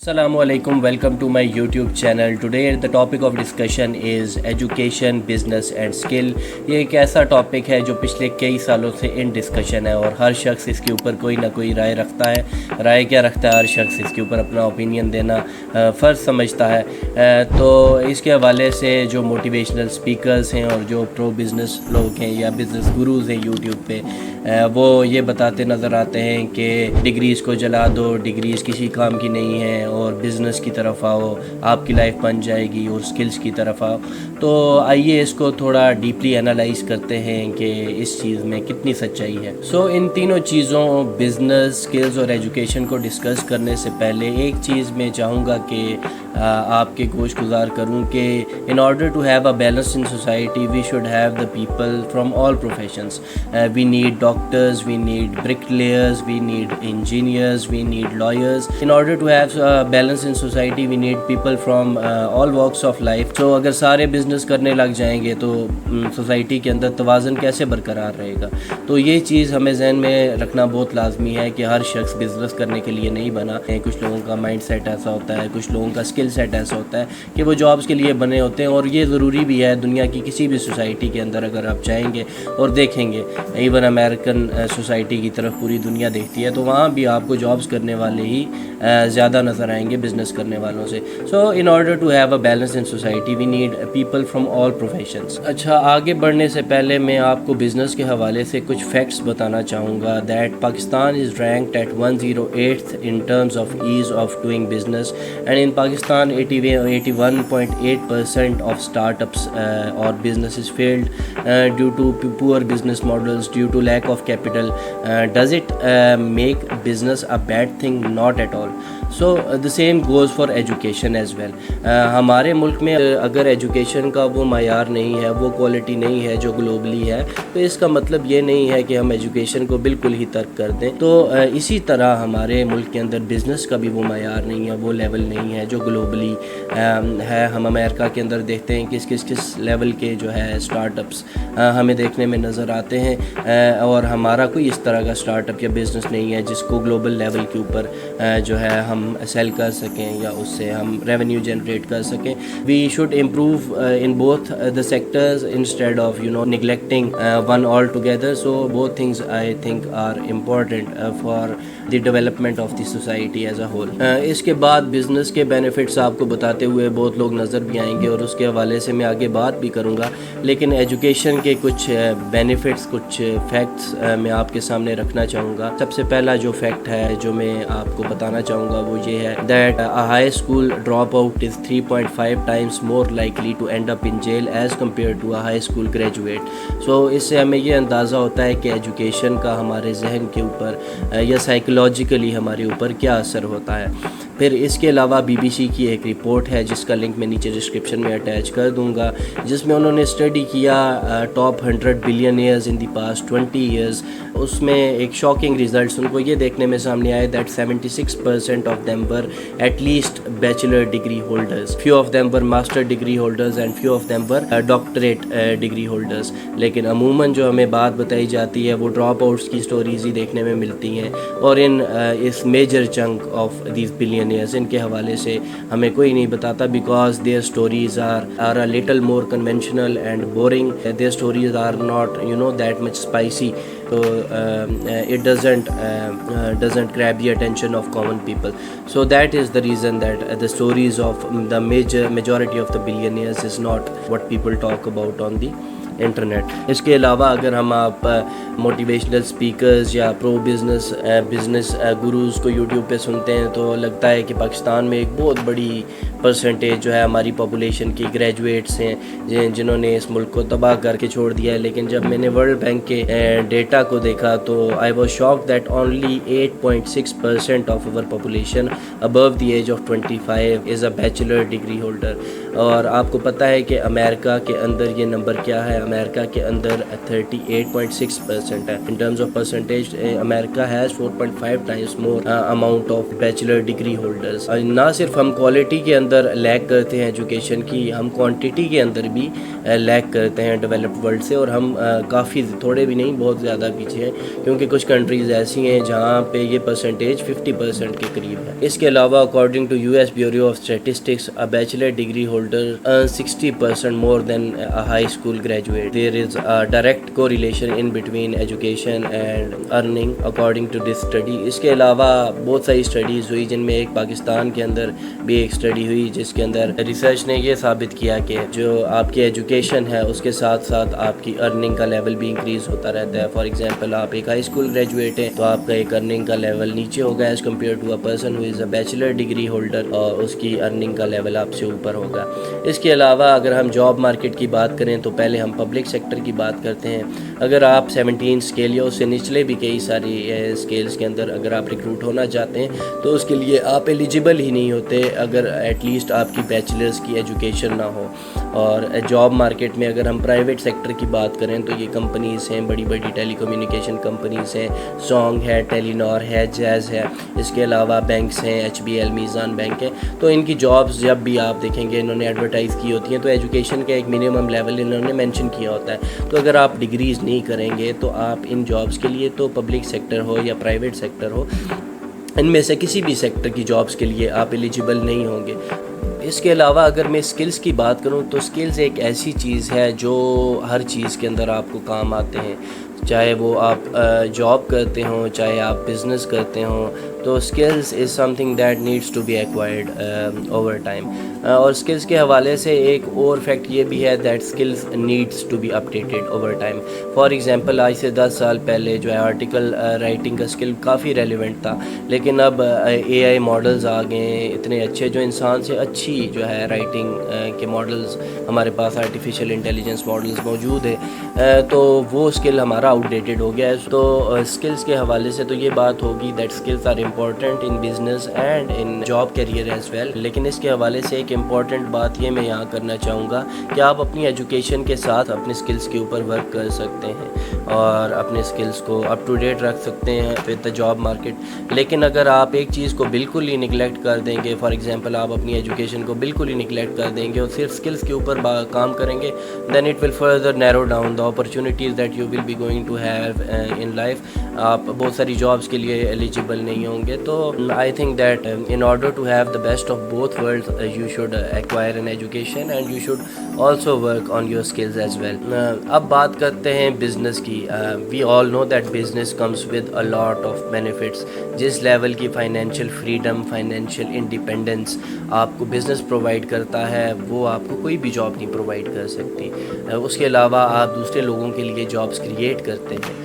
Assalamu alaikum, welcome to my YouTube channel. Today the topic of discussion is education, business and skill. یہ ایک ایسا topic ہے جو پچھلے کئی سالوں سے ان ڈسکشن ہے اور ہر شخص اس کے اوپر کوئی نہ کوئی رائے رکھتا ہے. رائے کیا رکھتا ہے؟ ہر شخص اس کے اوپر اپنا اوپینین دینا فرض سمجھتا ہے. تو اس کے حوالے سے جو موٹیویشنل سپیکرز ہیں اور جو پرو بزنس لوگ ہیں یا بزنس گروز ہیں یوٹیوب پہ، وہ یہ بتاتے نظر آتے ہیں کہ ڈگریز کو جلا دو، ڈگریز کسی کام کی نہیں ہیں اور بزنس کی طرف آؤ، آپ کی لائف بن جائے گی، اور سکلز کی طرف آؤ. تو آئیے اس کو تھوڑا ڈیپلی انالائز کرتے ہیں کہ اس چیز میں کتنی سچائی ہے. ان تینوں چیزوں بزنس، سکلز اور ایجوکیشن کو ڈسکس کرنے سے پہلے ایک چیز میں چاہوں گا کہ آپ کے گوش گزار کروں کہ in order to have a balance in society we should have the people from all professions. We need doctors, we need bricklayers, we need engineers, we need lawyers. In order to have balance in society, we need people from all walks of life. So اگر سارے business کرنے لگ جائیں گے تو society کے اندر توازن کیسے برقرار رہے گا؟ تو یہ چیز ہمیں ذہن میں رکھنا بہت لازمی ہے کہ ہر شخص بزنس کرنے کے لیے نہیں بنا. کچھ لوگوں کا مائنڈ سیٹ ایسا ہوتا ہے، کچھ لوگوں کا اسکل سیٹ ایسا ہوتا ہے کہ وہ جابس کے لیے بنے ہوتے ہیں، اور یہ ضروری بھی ہے. دنیا کی کسی بھی سوسائٹی کے اندر اگر آپ جائیں گے اور دیکھیں گے، ایون امریکن سوسائٹی کی طرف پوری دنیا دیکھتی ہے، تو وہاں بھی آپ کو جابس کرنے والے ہی زیادہ نظر آئیں گے بزنس کرنے والوں سے. In order to have a balance in society we need people from all professions. اچھا، آگے بڑھنے سے پہلے میں آپ کو بزنس کے حوالے سے کچھ فیکٹس بتانا چاہوں گا. That Pakistan is ranked at 108th in terms of ease of doing business, and in Pakistan 81.8% of start ups اور businesses failed due to poor business models, due to lack of capital. Does it make business a bad thing? Not at all. So the same goes for education as well. ہمارے ملک میں اگر education کا وہ معیار نہیں ہے، وہ quality نہیں ہے جو گلوبلی ہے، تو اس کا مطلب یہ نہیں ہے کہ ہم ایجوکیشن کو بالکل ہی ترک کر دیں. تو اسی طرح ہمارے ملک کے اندر بزنس کا بھی وہ معیار نہیں ہے، وہ لیول نہیں ہے جو گلوبلی ہے. ہم امریکہ کے اندر دیکھتے ہیں کس لیول کے جو ہے اسٹارٹ اپس ہمیں دیکھنے میں نظر آتے ہیں، اور ہمارا کوئی اس طرح کا اسٹارٹ اپ یا بزنس نہیں ہے جس کو گلوبل لیول کے اوپر جو ہے ہم سیل کر سکیں یا اس سے ہم ریونیو جنریٹ کر سکیں. We should improve in both the sectors instead of neglecting one altogether. So both things I think are important for the development of the society as a whole. اس کے بعد business کے benefits آپ کو بتاتے ہوئے بہت لوگ نظر بھی آئیں گے اور اس کے حوالے سے میں آگے بات بھی کروں گا، لیکن ایجوکیشن کے کچھ بینیفٹس، کچھ فیکٹس میں آپ کے سامنے رکھنا چاہوں گا. سب سے پہلا جو فیکٹ ہے جو میں آپ کو بتانا چاہوں گا وہ یہ ہے that a high school dropout is 3.5 times more likely to end up in jail as compared to a high school graduate. اس سے ہمیں یہ اندازہ ہوتا ہے کہ ایجوکیشن کا ہمارے ذہن کے اوپر یا سائیکولوجیکلی ہمارے اوپر کیا اثر ہوتا ہے. پھر اس کے علاوہ بی بی سی کی ایک رپورٹ ہے جس کا لنک میں نیچے ڈسکرپشن میں اٹیچ کر دوں گا، جس میں انہوں نے اسٹڈی کیا top 100 billionaires in the past 20 years. اس میں ایک شاکنگ ریزلٹس ان کو یہ دیکھنے میں سامنے آئے that 76% of them were at least bachelor degree holders, few of them were master degree holders and few of them were doctorate degree holders. لیکن عموماً جو ہمیں بات بتائی جاتی ہے وہ ڈراپ آؤٹس کی سٹوریز ہی دیکھنے میں ملتی ہیں، اور اس major chunk of these billionaires ان کے حوالے سے ہمیں کوئی نہیں بتاتا، because their stories are a little more conventional and boring. Their stories are not that much spicy. So it doesn't grab the attention of common people. So that is the reason that the stories of the majority of the billionaires is not what people talk about on the internet. اس کے علاوہ اگر ہم آپ motivational speakers یا pro business gurus کو YouTube پہ سنتے ہیں تو لگتا ہے کہ پاکستان میں ایک بہت بڑی پرسنٹیج جو ہے ہماری پاپولیشن کی گریجویٹس ہیں جنہوں نے اس ملک کو تباہ کر کے چھوڑ دیا ہے. لیکن جب میں نے ورلڈ بینک کے ڈیٹا کو دیکھا تو I was shock that only 8.6% of our population above the age of 25 is a bachelor degree holder. اور آپ کو پتہ ہے کہ امریکہ کے اندر یہ نمبر کیا ہے؟ امریکہ کے اندر 38.6% ہے. ان terms of percentage America has 4.5 times more amount of bachelor degree holders. نہ صرف ہم کوالٹی کے اندر اندر لیک کرتے ہیں ایجوکیشن کی, ہم کوانٹٹی کے اندر بھی لیک کرتے ہیں ڈیولپڈ ورلڈ سے, اور ہم کافی تھوڑے بھی نہیں بہت زیادہ پیچھے ہیں, کیونکہ کچھ کنٹریز ایسی ہیں جہاں پہ یہ پرسنٹیج 50% کے قریب ہے. اس کے علاوہ according to US bureau of statistics a bachelor degree holder earns 60% more than a high school graduate. There is a direct correlation in between education and earning according to this study. اس کے علاوہ بہت ساری studies ہوئی, جن میں ایک پاکستان کے اندر بھی ایک اسٹڈی ہوئی جس کے اندر ریسرچ نے یہ ثابت کیا کہ جو آپ کی ایجوکیشن ہے اس کے ساتھ ساتھ آپ کی ارننگ کا لیول بھی انکریز ہوتا رہتا ہے. فار ایگزامپل آپ ایک ہائی اسکول گریجویٹ ہیں تو آپ کا ایک ارننگ کا لیول نیچے ہوگا as compare to a person who is a bachelor degree holder, اور اس کی ارننگ کا لیول آپ سے اوپر ہوگا. اس کے علاوہ اگر ہم جاب مارکیٹ کی بات کریں تو پہلے ہم پبلک سیکٹر کی بات کرتے ہیں. اگر آپ 17 اسکیل یا اس سے نچلے بھی کئی ساری اسکیلس کے اندر اگر آپ ریکروٹ ہونا چاہتے ہیں تو اس کے لیے آپ ایلیجیبل ہی نہیں ہوتے اگر ایٹ لیسٹ آپ کی بیچلرز کی ایجوکیشن نہ ہو. اور جاب مارکیٹ میں اگر ہم پرائیویٹ سیکٹر کی بات کریں تو یہ کمپنیز ہیں, بڑی بڑی ٹیلی کمیونیکیشن کمپنیز ہیں, سانگ ہے, ٹیلی نار ہے, جیز ہے. اس کے علاوہ بینکس ہیں, HBL, میزان بینک ہے. تو ان کی جابز جب بھی آپ دیکھیں گے انہوں نے ایڈورٹائز کی ہوتی ہیں تو ایجوکیشن کا ایک منیمم لیول انہوں نے مینشن کیا ہوتا ہے. تو اگر آپ ڈگریز نہیں کریں گے تو آپ ان جابز کے لیے, تو پبلک سیکٹر ہو یا پرائیویٹ سیکٹر ہو, ان میں سے کسی بھی سیکٹر کی جابز کے لیے آپ ایلیجیبل نہیں ہوں گے. اس کے علاوہ اگر میں اسکلز کی بات کروں تو اسکلز ایک ایسی چیز ہے جو ہر چیز کے اندر آپ کو کام آتے ہیں, چاہے وہ آپ جاب کرتے ہوں, چاہے آپ بزنس کرتے ہوں. تو skills is something that needs to be acquired over time. اور اسکلز کے حوالے سے ایک اور فیکٹ یہ بھی ہے that skills needs to be updated over time. For example آج سے 10 سال پہلے جو ہے آرٹیکل رائٹنگ کا اسکل کافی ریلیونٹ تھا, لیکن اب AI ماڈلز آ گئے ہیں اتنے اچھے جو انسان سے اچھی جو ہے رائٹنگ کے ماڈلز ہمارے پاس آرٹیفیشیل انٹیلیجنس ماڈلز موجود ہے, تو وہ اسکل ہمارا آؤٹ ڈیٹڈ ہو گیا ہے. تو اسکلز کے حوالے سے تو یہ بات ہوگی that skills are important in business and in job career as well. لیکن اس کے حوالے سے ایک امپورٹنٹ بات یہ میں یہاں کرنا چاہوں گا کہ آپ اپنی ایجوکیشن کے ساتھ اپنے اسکلز کے اوپر ورک کر سکتے ہیں اور اپنے اسکلز کو اپ ٹو ڈیٹ رکھ سکتے ہیں ود دا جاب مارکیٹ. لیکن اگر آپ ایک چیز کو بالکل ہی نگلیکٹ کر دیں گے, فار ایگزامپل آپ اپنی ایجوکیشن کو بالکل ہی نگلیکٹ کر دیں گے اور صرف اسکلز کے اوپر کام کریں گے, then it will further narrow down the opportunities that you will be going to have in life. آپ بہت ساری جابس کے لیے ایلیجیبل نہیں ہوں گے. تو I think that in order to have the best of both world you should acquire an education and you should also work on your skills as well. اب بات کرتے ہیں بزنس کی. We all know that business comes with a lot of benefits. جس level کی financial freedom, financial independence آپ کو business provide کرتا ہے وہ آپ کو کوئی بھی جاب نہیں پرووائڈ کر سکتی. اس کے علاوہ آپ دوسرے لوگوں کے لیے جابس کریٹ کرتے ہیں.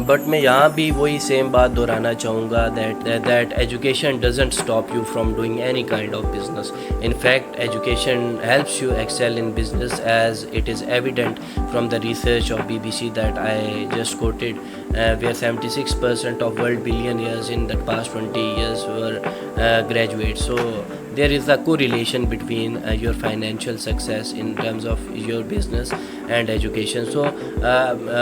بٹ میں یہاں بھی وہی سیم بات دہرانا چاہوں گا that education doesn't stop you from doing any kind of business. In fact education helps you excel in business as it is evident from the research of BBC that I just quoted, where 76% of world billionaires in the past 20 years were graduates. So there is a correlation between your financial success in terms of your business and education. So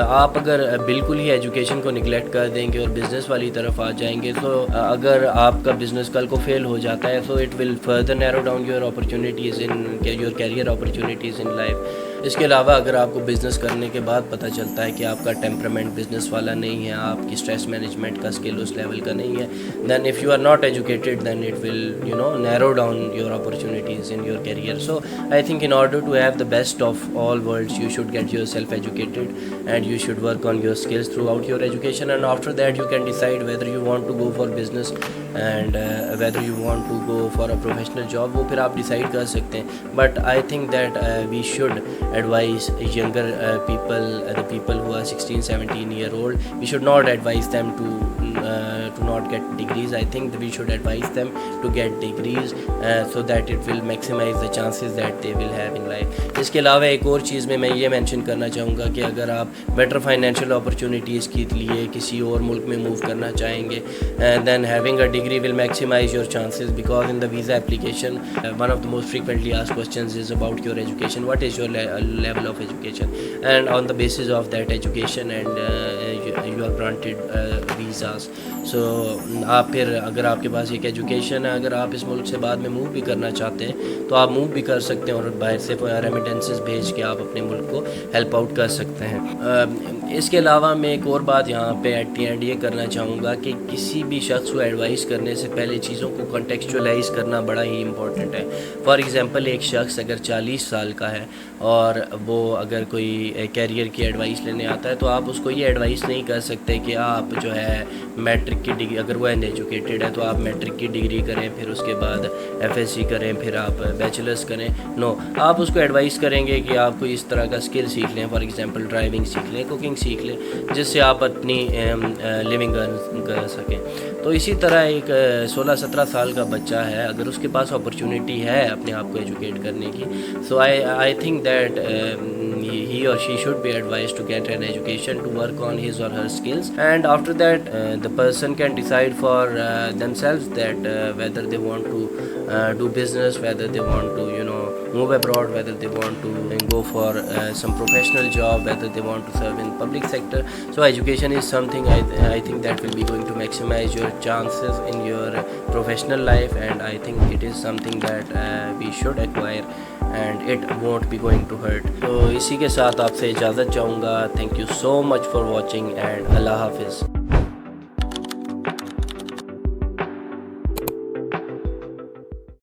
آپ اگر بالکل ہی education کو neglect کر دیں گے اور business والی طرف آ جائیں گے, تو اگر آپ کا بزنس کل کو فیل ہو جاتا ہے so it will further narrow down your opportunities in your career opportunities in life. اس کے علاوہ اگر آپ کو بزنس کرنے کے بعد پتہ چلتا ہے کہ آپ کا ٹیمپرامنٹ بزنس والا نہیں ہے, آپ کی اسٹریس مینجمنٹ کا اسکل اس لیول کا نہیں ہے, then if you are not educated then it will narrow down your opportunities in your career. So I think in order to have the best of all worlds you should get yourself educated and you should work on your skills throughout your education, and after that you can decide whether you want to go for business and whether you want to go for a professional job. وہ پھر آپ decide کر سکتے ہیں. But I think that we should advise younger people, the people who are 16-17 year old, we should not advise them to not get degrees. I think that we should advise them to get degrees so that it will maximize the chances that they will have in life. اس کے علاوہ ایک اور چیز میں یہ mention کرنا چاہوں گا کہ اگر آپ بیٹر فائنینشیل اپرچونیٹیز کے لیے کسی اور ملک میں موو کرنا چاہیں گے, then having a degree will maximize your chances, because in the visa application one of the most frequently asked questions is about your education. What is your level of education? And on the basis of that education and you are granted visas. So آپ پھر اگر آپ کے پاس ایک education ہے, اگر آپ اس ملک سے بعد میں موو بھی کرنا چاہتے ہیں تو آپ موو بھی کر سکتے ہیں اور باہر سے ریمیٹنسز بھیج کے آپ اپنے ملک کو ہیلپ آؤٹ کر سکتے ہیں. اس کے علاوہ میں ایک اور بات یہاں پہ ایٹ دی اینڈ یہ کرنا چاہوں گا کہ کسی بھی شخص کو ایڈوائز کرنے سے پہلے چیزوں کو کنٹیکسچولائز کرنا بڑا ہی امپورٹنٹ ہے. فار ایگزامپل ایک شخص اگر 40 سال کا ہے اور وہ اگر کوئی کیریئر کی ایڈوائس لینے آتا ہے تو آپ اس کو یہ ایڈوائس نہیں کر سکتے کہ آپ جو ہے میٹرک کی ڈگری, اگر وہ ان ایجوکیٹڈ ہے تو آپ میٹرک کی ڈگری کریں, پھر اس کے بعد FSc کریں, پھر آپ بیچلرس کریں. نو, آپ اس کو ایڈوائز کریں گے کہ آپ کو اس طرح کا اسکل سیکھ لیں, فار ایگزامپل ڈرائیونگ سیکھ لیں, کوکنگ سیکھ لیں, جس سے آپ اپنی لیونگ ارن کر سکیں. تو اسی طرح ایک 16-17 سال کا بچہ ہے, اگر اس کے پاس اپرچونیٹی ہے اپنے آپ کو ایجوکیٹ کرنے کی, so I think that he or she should be advised to get an education to work on his or her skills, and after that the person can decide for themselves that whether they want to do business, whether they want to move abroad, whether they want to go for some professional job, whether they want to serve in public sector. So education is something I think that will be going to maximize your chances in your professional life, and I think it is something that we should acquire and it won't be going to hurt. تو اسی کے ساتھ آپ سے اجازت چاہوں گا. Thank you so much for watching and اللہ حافظ.